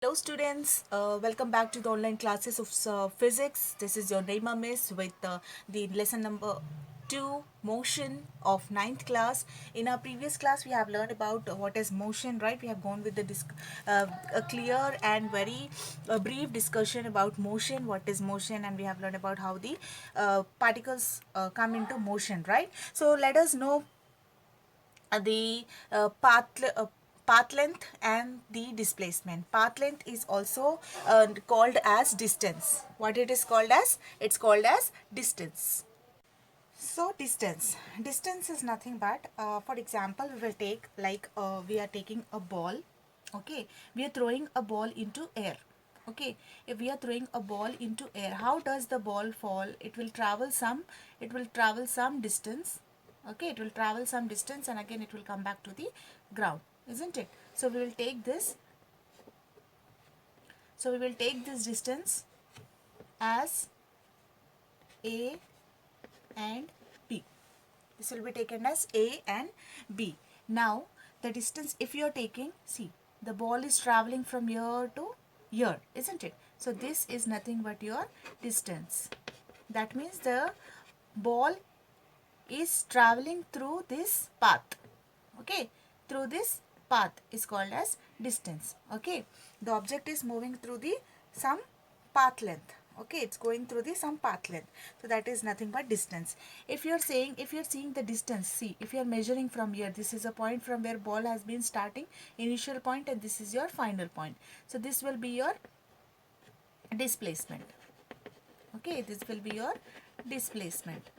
Hello students, welcome back to the online classes of physics. This is your Naima Miss with the lesson number 2, motion of ninth class. In our previous class we have learned about what is motion, right? We have gone with a clear and very brief discussion about motion, what is motion, and we have learned about how the particles come into motion, right? So let us know the path length and the displacement. Path length is also called as distance. What it is called as? It's called as distance. So distance is nothing but, for example, we will take like we are taking a ball. Okay, we are throwing a ball into air. Okay, if we are throwing a ball into air, how does the ball fall? It will travel some distance. Okay, it will travel some distance and again it will come back to the ground, isn't it? So we will take this. So we will take this distance as A and B. This will be taken as A and B. Now the distance, if you are taking, see, the ball is traveling from here to here, isn't it? So this is nothing but your distance. That means the ball is traveling through this path. Okay, through this path is called as distance. Okay, the object is moving through the some path length. Okay, it's going through the some path length, so that is nothing but distance. If you're saying, if you're seeing the distance, see, if you're measuring from here, this is a point from where ball has been starting, initial point, and this is your final point. So this will be your displacement. Okay, this will be your displacement.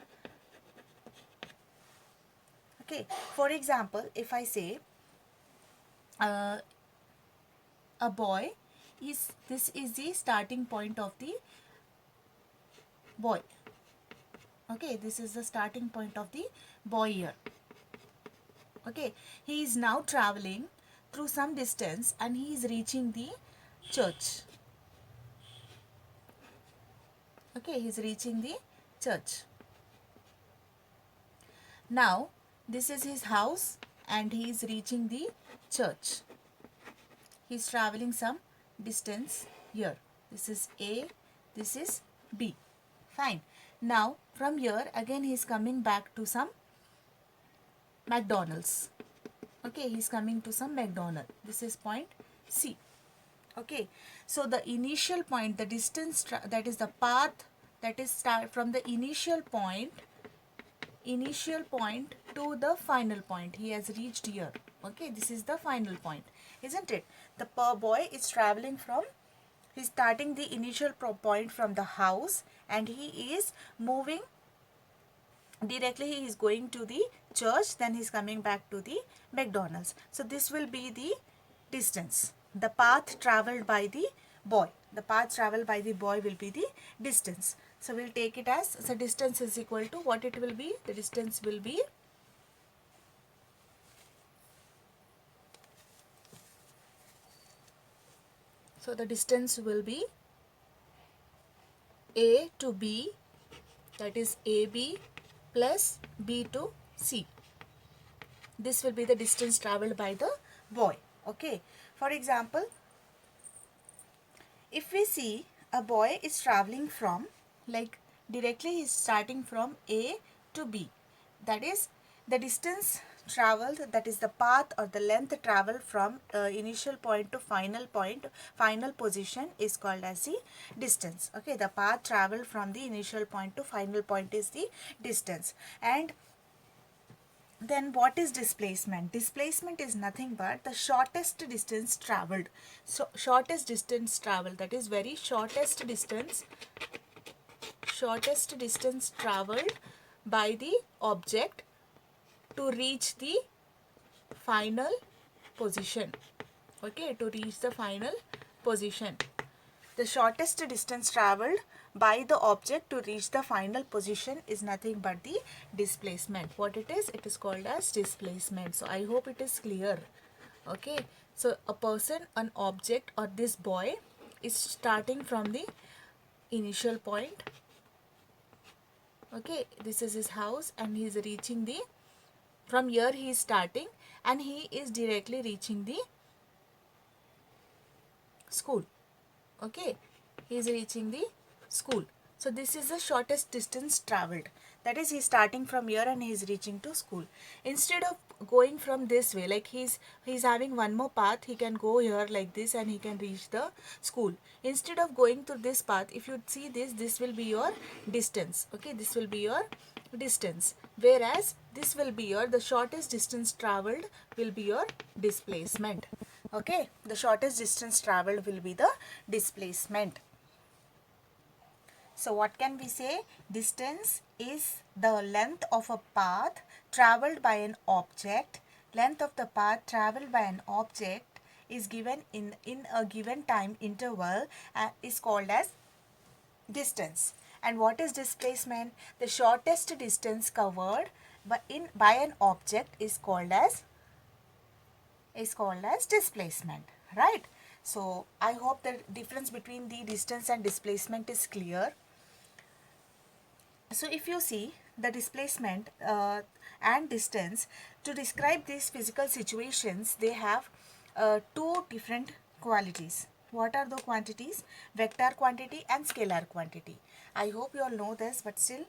Okay, for example, if I say uh, a boy is, this is the starting point of the boy. Okay, this is the starting point of the boy here. Okay, he is now traveling through some distance and he is reaching the church. Okay, he is reaching the church. Now this is his house and he is reaching the church. He is traveling some distance here. This is A, this is B. Fine. Now from here again he is coming back to some McDonald's. Okay, he is coming to some McDonald. This is point C. Okay, so the initial point, the distance, that is the path, that is start from the initial point to the final point, he has reached here. Okay, this is the final point, isn't it? The boy is traveling from, he's starting the initial point from the house and he is moving directly, he is going to the church, then he's coming back to the McDonald's. So this will be the distance, the path traveled by the boy. The path traveled by the boy will be the distance. So we'll take it as, so distance is equal to what it will be? The distance will be, so the distance will be A to B, that is AB plus B to C. This will be the distance traveled by the boy. Okay, for example, if we see a boy is traveling from, like, directly he is starting from A to B, that is the distance traveled, that is the path or the length traveled from initial point to final point, final position, is called as the distance. Okay, the path traveled from the initial point to final point is the distance. And then what is displacement? Displacement is nothing but the shortest distance traveled. So shortest distance traveled, that is very shortest distance traveled by the object to reach the final position. Okay, to reach the final position. The shortest distance traveled by the object to reach the final position is nothing but the displacement. What it is? It is called as displacement. So I hope it is clear. Okay, so a person, an object, or this boy is starting from the initial point. Okay, this is his house and he is reaching the, from here he is starting and he is directly reaching the school. Okay, he is reaching the school. So this is the shortest distance traveled. That is, he's starting from here and he's reaching to school. Instead of going from this way, like he's having one more path, he can go here like this and he can reach the school. Instead of going through this path, if you see this will be your distance. Okay, this will be your distance. Whereas this will be your, the shortest distance traveled will be your displacement. Okay, the shortest distance traveled will be the displacement. So what can we say? Distance is the length of a path traveled by an object. Length of the path traveled by an object is given in a given time interval is called as distance. And what is displacement? The shortest distance covered by an object is called as displacement, right? So I hope the difference between the distance and displacement is clear. So if you see the displacement and distance, to describe these physical situations, they have two different qualities. What are the quantities? Vector quantity and scalar quantity. I hope you all know this, but still,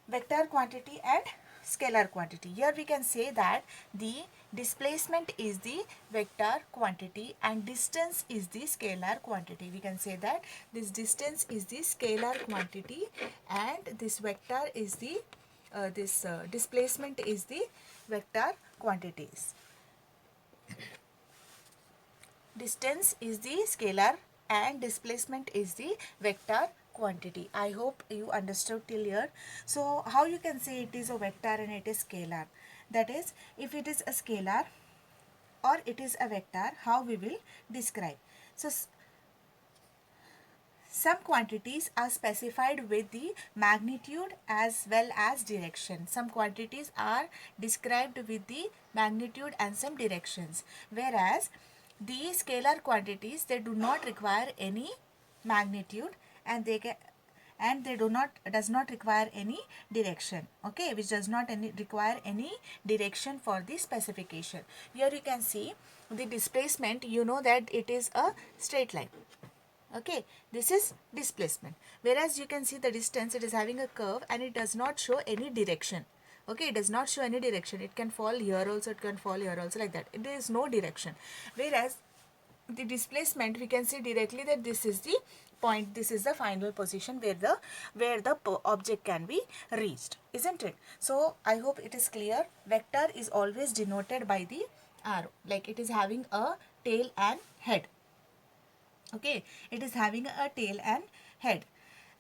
vector quantity and scalar quantity. Here we can say that the displacement is the vector quantity and distance is the scalar quantity. We can say that this distance is the scalar quantity and this vector is the displacement is the vector quantities. Distance is the scalar and displacement is the vector quantity. I hope you understood till here. So how you can say it is a vector and it is scalar? That is, if it is a scalar or it is a vector, how we will describe? So some quantities are specified with the magnitude as well as direction. Some quantities are described with the magnitude and some directions. Whereas the scalar quantities, they do not require any magnitude and they does not require any direction. Okay, which does not require any direction for the specification. Here you can see the displacement, you know that it is a straight line. Okay, this is displacement. Whereas you can see the distance, it is having a curve and it does not show any direction. Okay, it does not show any direction. It can fall here also, it can fall here also, like that. There is no direction. Whereas the displacement, we can see directly that this is the point, this is the final position where the object can be reached, isn't it? So I hope it is clear. Vector is always denoted by the arrow, like it is having a tail and head. Okay, it is having a tail and head.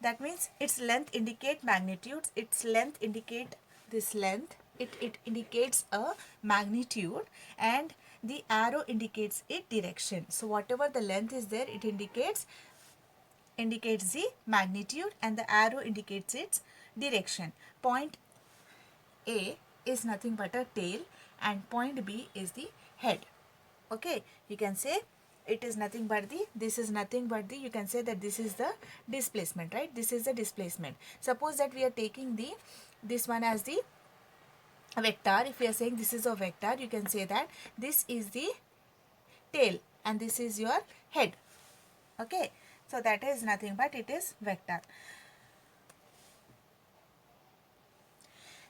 That means its length indicate magnitudes. Its length indicate this length. It indicates a magnitude and the arrow indicates its direction. So whatever the length is there, it indicates the magnitude and the arrow indicates its direction. Point A is nothing but a tail and point B is the head. Okay, you can say it is nothing but the, this is nothing but the, you can say that this is the displacement, right? This is the displacement. Suppose that we are taking this one as the vector. If we are saying this is a vector, you can say that this is the tail and this is your head. Okay, so that is nothing but it is vector.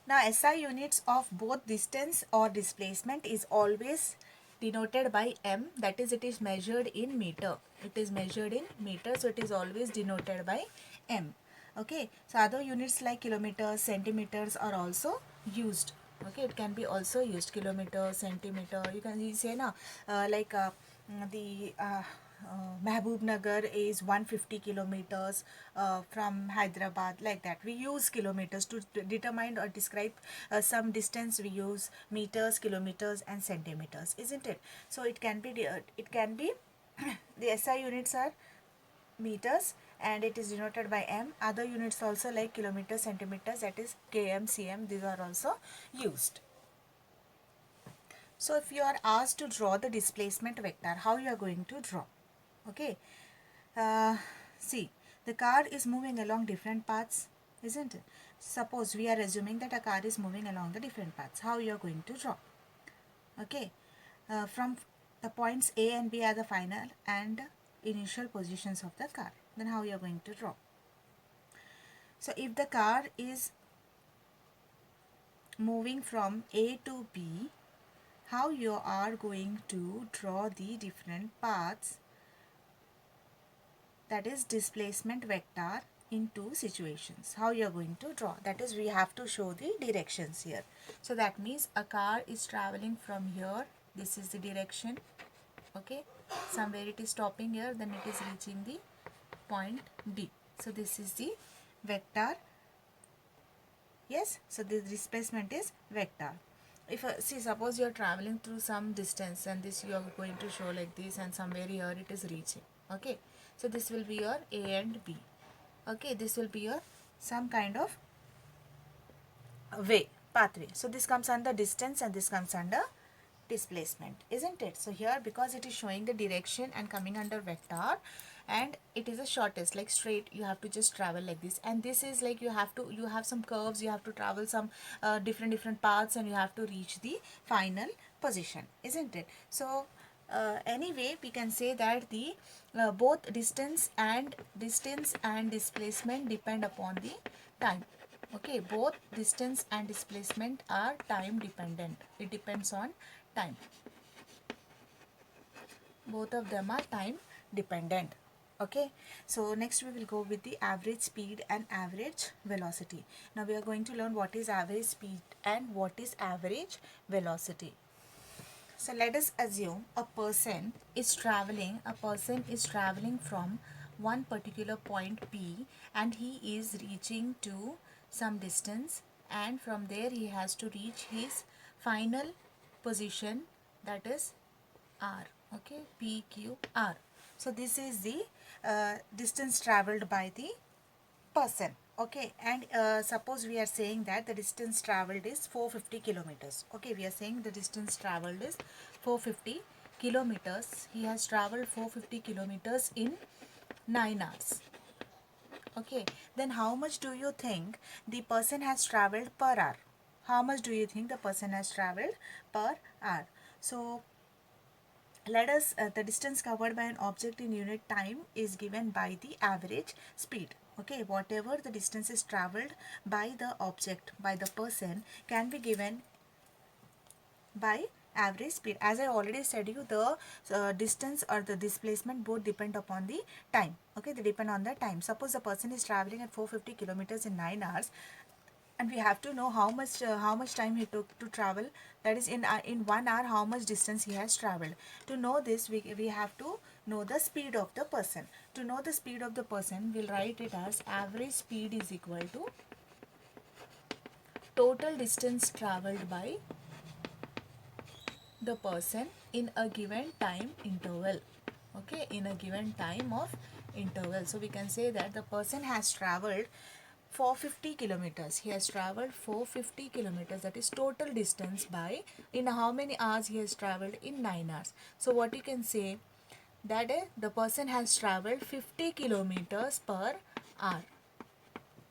Now SI units of both distance or displacement is always denoted by m, that is it is measured in meter. It is measured in meter, so it is always denoted by m. Okay, so other units like kilometers, centimeters are also used. Okay, it can be also used, kilometer, centimeter. You can say na the Mehboob Nagar is 150 kilometers from Hyderabad, like that. We use kilometers to determine or describe some distance. We use meters, kilometers and centimeters, isn't it? So it can be the SI units are meters and it is denoted by m. Other units also like kilometers, centimeters, that is km, cm, these are also used. So if you are asked to draw the displacement vector, how you are going to draw? Okay, see, the car is moving along different paths, isn't it? Suppose we are assuming that a car is moving along the different paths. How you are going to draw? Okay, from the points A and B are the final and initial positions of the car. Then how you are going to draw? So if the car is moving from A to B, how you are going to draw the different paths, that is displacement vector, into situations? How you are going to draw? That is, we have to show the directions here. So that means a car is traveling from here, this is the direction, okay, somewhere it is stopping here, then it is reaching the point B. So this is the vector. Yes, so the displacement is vector. If see, suppose you are traveling through some distance and this you are going to show like this, and somewhere here it is reaching, okay, so this will be your A and B, okay, this will be your some kind of way, pathway. So this comes under distance and this comes under displacement, isn't it? So here, because it is showing the direction and coming under vector, and it is a shortest, like straight, you have to just travel like this, and this is like you have some curves, you have to travel some different paths, and you have to reach the final position, isn't it? So anyway, we can say that the both distance and displacement depend upon the time. Okay, both distance and displacement are time dependent. It depends on time. Both of them are time dependent. Okay, so next we will go with the average speed and average velocity. Now we are going to learn what is average speed and what is average velocity. So let us assume a person is traveling from one particular point P, and he is reaching to some distance, and from there he has to reach his final position, that is R. Okay, P, Q, R. So this is the distance traveled by the person. Okay, and suppose we are saying that the distance traveled is 450 kilometers. Okay, we are saying the distance traveled is 450 kilometers. He has traveled 450 kilometers in 9 hours. Okay, then how much do you think the person has traveled per hour? How much do you think the person has traveled per hour? So let us the distance covered by an object in unit time is given by the average speed. Okay, whatever the distance is traveled by the object, by the person, can be given by average speed. As I already said you, the distance or the displacement both depend upon the time. Okay, they depend on the time. Suppose the person is traveling at 450 kilometers in 9 hours, and we have to know how much time he took to travel, that is in 1 hour how much distance he has traveled. To know this, we have to know the speed of the person. To know the speed of the person, we'll write it as average speed is equal to total distance traveled by the person in a given time interval. Okay, in a given time of interval. So we can say that the person has traveled 450 kilometers. He has traveled 450 kilometers, that is total distance, by in how many hours he has traveled? In 9 hours. So what you can say, that the person has traveled 50 kilometers per hour.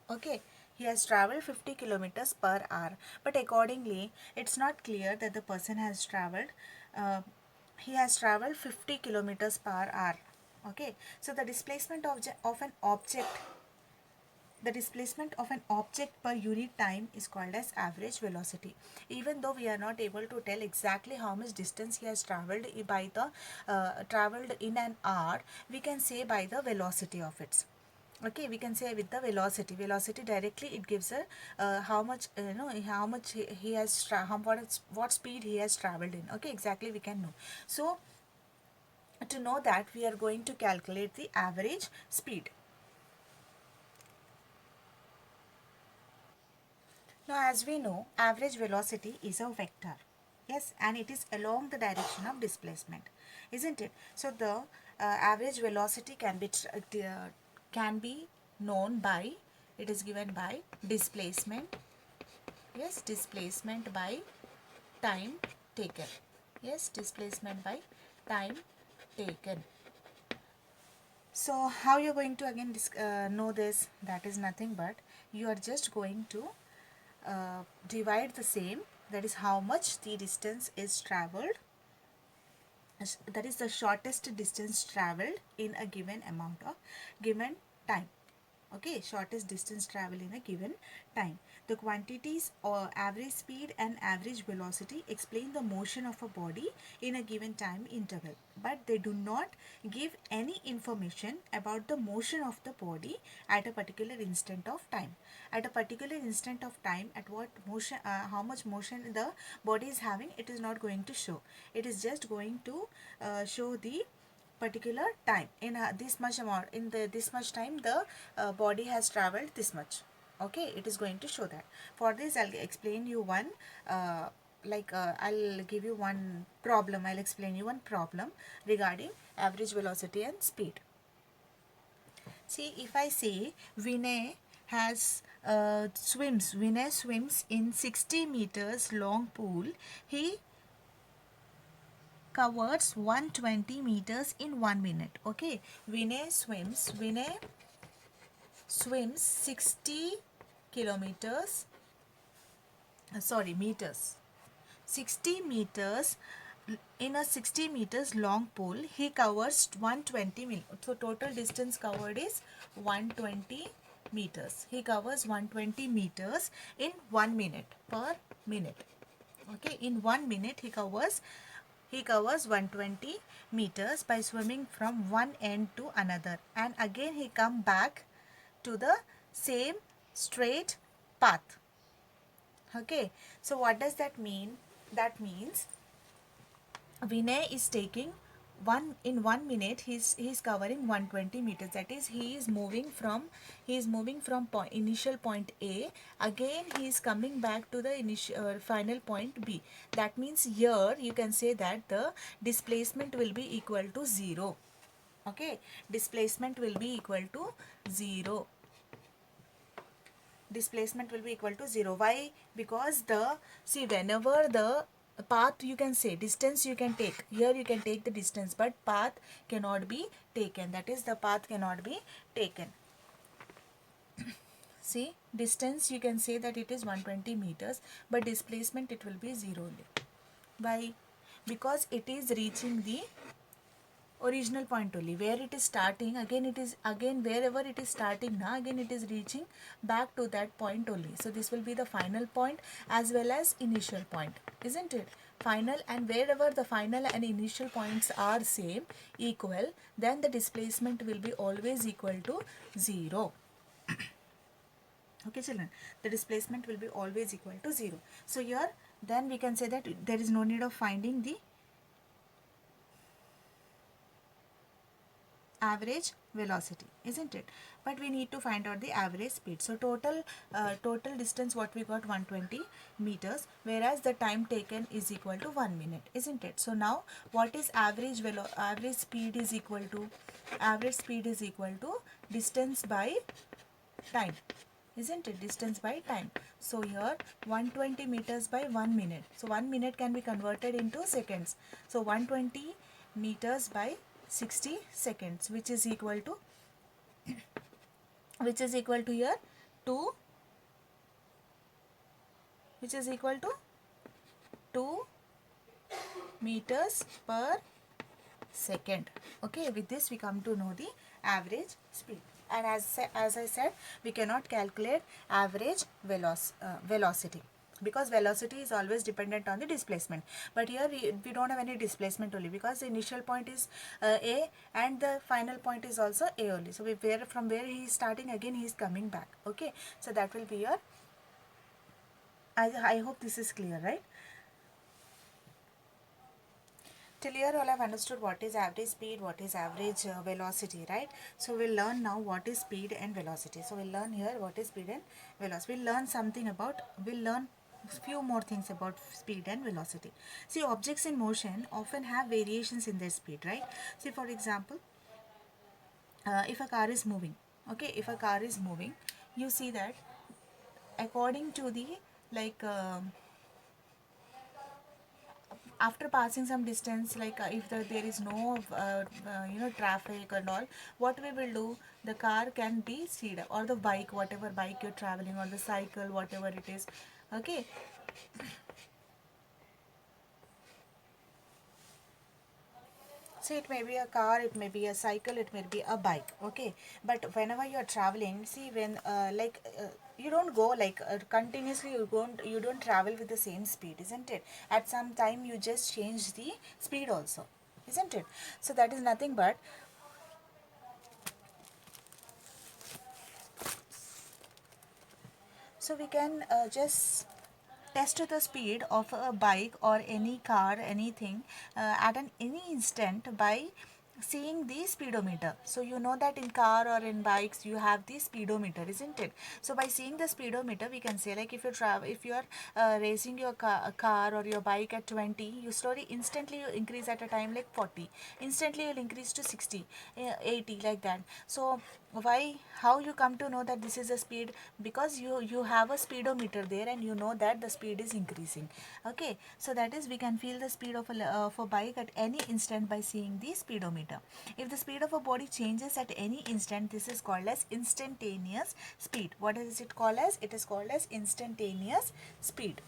Okay, he has traveled 50 kilometers per hour, but accordingly it's not clear that the person has traveled he has traveled 50 kilometers per hour. Okay, so the displacement of an object per unit time is called as average velocity. Even though we are not able to tell exactly how much distance he has traveled by the traveled in an hour, we can say by the velocity of it. Okay, we can say with the velocity directly it gives a how much how much he has what speed he has traveled in. Okay, exactly we can know. So to know that, we are going to calculate the average speed. Now as we know, average velocity is a vector. Yes, and it is along the direction of displacement, isn't it? So the average velocity can be known by, it is given by displacement. Yes, displacement by time taken. Yes, displacement by time taken. So how you're going to again know this? That is nothing but you are just going to divide the same, that is how much the distance is traveled, that is the shortest distance traveled in a given amount of given time. Okay, shortest distance travel in a given time. The quantities or average speed and average velocity explain the motion of a body in a given time interval, but they do not give any information about the motion of the body at a particular instant of time. At a particular instant of time, at what motion, how much motion the body is having, it is not going to show. It is just going to show the particular time. In this much amount, in the this much time, the body has traveled this much. Okay, it is going to show that. For this, I'll explain you one I'll give you one problem. I'll explain you one problem regarding average velocity and speed. See, if I say Vinay Vinay swims in 60 meters long pool. He covers 120 meters in 1 minute. Okay, Vinay swims 60 kilometers, meters, 60 meters in a 60 meters long pool. He covers 120 meters. So total distance covered is 120 meters. He covers 120 meters in 1 minute, per minute. Okay, in 1 minute he covers 120 meters by swimming from one end to another, and again he come back to the same straight path. Okay, so what does that mean? That means Vinay is taking in 1 minute he's covering 120 meters. That is, he is moving from initial point A. Again he is coming back to the initial final point B. That means here you can say that the displacement will be equal to 0. Okay, displacement will be equal to 0. Displacement will be equal to 0. Why? Because whenever the path, you can say distance you can take, here you can take the distance, but path cannot be taken. That is, the path cannot be taken. See, distance you can say that it is 120 meters, but displacement it will be 0 only. Why? Because it is reaching the original point only. Where it is starting, again wherever it is starting now, again it is reaching back to that point only. So this will be the final point as well as initial point, isn't it? Final, and wherever the final and initial points are same, equal, then the displacement will be always equal to 0. Okay children, the displacement will be always equal to 0. So here then we can say that there is no need of finding the average velocity, isn't it? But we need to find out the average speed. So total distance what we got, 120 meters, whereas the time taken is equal to 1 minute, isn't it? So now what is average speed is equal to? Average speed is equal to distance by time, isn't it? Distance by time. So here 120 meters by 1 minute. So 1 minute can be converted into seconds. So 120 meters by 60 seconds, which is equal to here 2, which is equal to 2 meters per second. Okay, with this we come to know the average speed. And as I said, we cannot calculate average velocity, because velocity is always dependent on the displacement. But here we don't have any displacement only, because the initial point is A and the final point is also A only. So from where he is starting, again he is coming back. Okay, so that will be your, I hope this is clear, right? Till here all have understood what is average speed, what is average velocity, right? So we'll learn now what is speed and velocity. So we'll learn here what is speed and velocity. We'll learn few more things about speed and velocity. See, objects in motion often have variations in their speed, right? See, for example, if a car is moving, okay, if a car is moving, you see that according to the after passing some distance, if there is no traffic and all, what we will do, the car can be speed up, or the bike, whatever bike you're traveling, or the cycle, whatever it is. Okay, See, it may be a car, it may be a cycle, it may be a bike. Okay, but whenever you are traveling, see, when you don't go like continuously, you don't travel with the same speed, isn't it? At some time you just change the speed also, isn't it? So that is nothing but, so we can just test the speed of a bike or any car, anything, at any instant by seeing the speedometer. So you know that in car or in bikes you have the speedometer, isn't it? So by seeing the speedometer we can say, like, if you are racing your car or your bike at 20, you slowly instantly you increase at a time like 40, instantly you'll increase to 60, 80, like that. So why, how you come to know that this is a speed? Because you have a speedometer there and you know that the speed is increasing. Okay, so that is, we can feel the speed of a bike at any instant by seeing the speedometer. If the speed of a body changes at any instant, this is called as instantaneous speed. What is it called as? It is called as instantaneous speed.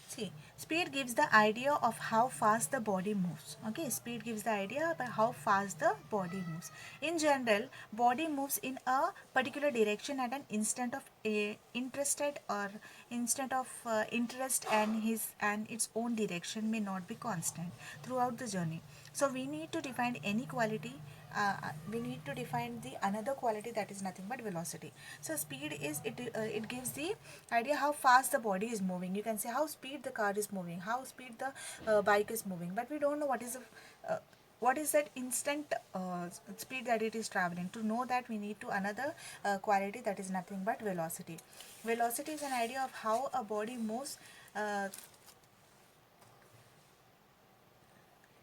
See, speed gives the idea of how fast the body moves. Okay, speed gives the idea about how fast the body moves. In general, body moves in a particular direction at an instant of a interested or instant of interest, and its own direction may not be constant throughout the journey. So we need to define any quality. We need to define the another quality, that is nothing but velocity. So speed is it gives the idea how fast the body is moving. You can say how speed the car is moving, how speed the bike is moving, but we don't know what is that instant speed that it is traveling. To know that, we need to another quality, that is nothing but velocity. Velocity is an idea of how a body moves uh,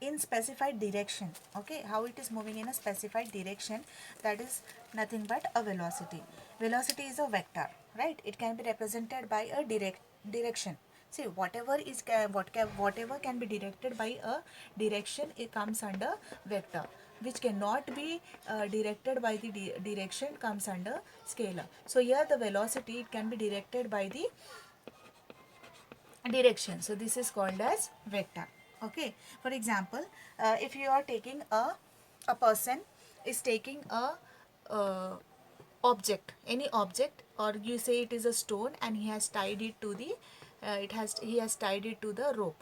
in specified direction. Okay, how it is moving in a specified direction, that is nothing but a velocity. Velocity is a vector, right? It can be represented by a direction. See, whatever can be directed by a direction, it comes under vector. Which cannot be directed by the direction comes under scalar. So here the velocity, it can be directed by the direction, so this is called as vector. Okay, for example, if you are taking a person is taking a uh, object, any object, or you say it is a stone, and he has tied it to the he has tied it to the rope.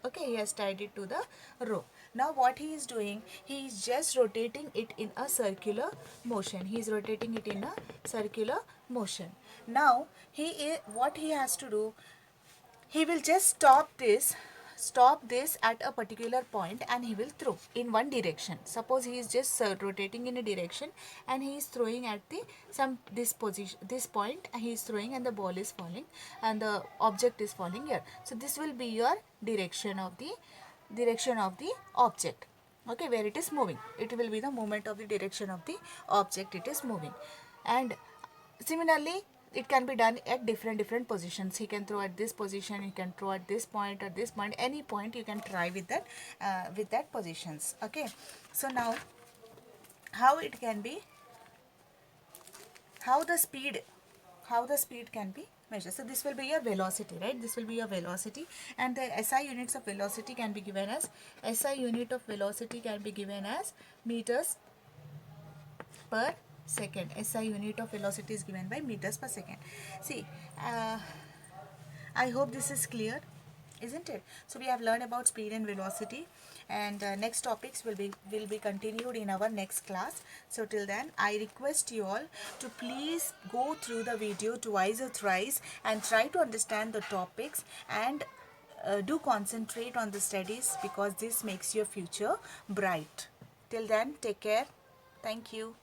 Okay, he has tied it to the rope. Now what he is doing, he is just rotating it in a circular motion. He is rotating it in a circular motion. Now what he has to do, he will just stop this at a particular point, and he will throw in one direction. Suppose he is just rotating in a direction, and he is throwing at the some this position, this point, and he is throwing, and the ball is falling, and the object is falling here. So this will be your direction of the object. Okay, where it is moving, it will be the movement of the direction of the object it is moving. And similarly, it can be done at different positions. He can throw at this position, he can throw at this point, or this point, any point you can try with that positions. Okay, so now how it can be, how the speed can be measured. So this will be your velocity, right? This will be your velocity, and the SI units of velocity can be given as, SI unit of velocity can be given as meters per second. SI unit of velocity is given by meters per second. See, I hope this is clear, isn't it? So we have learned about speed and velocity, and next topics will be continued in our next class. So till then, I request you all to please go through the video twice or thrice and try to understand the topics, and do concentrate on the studies, because this makes your future bright. Till then, take care. Thank you.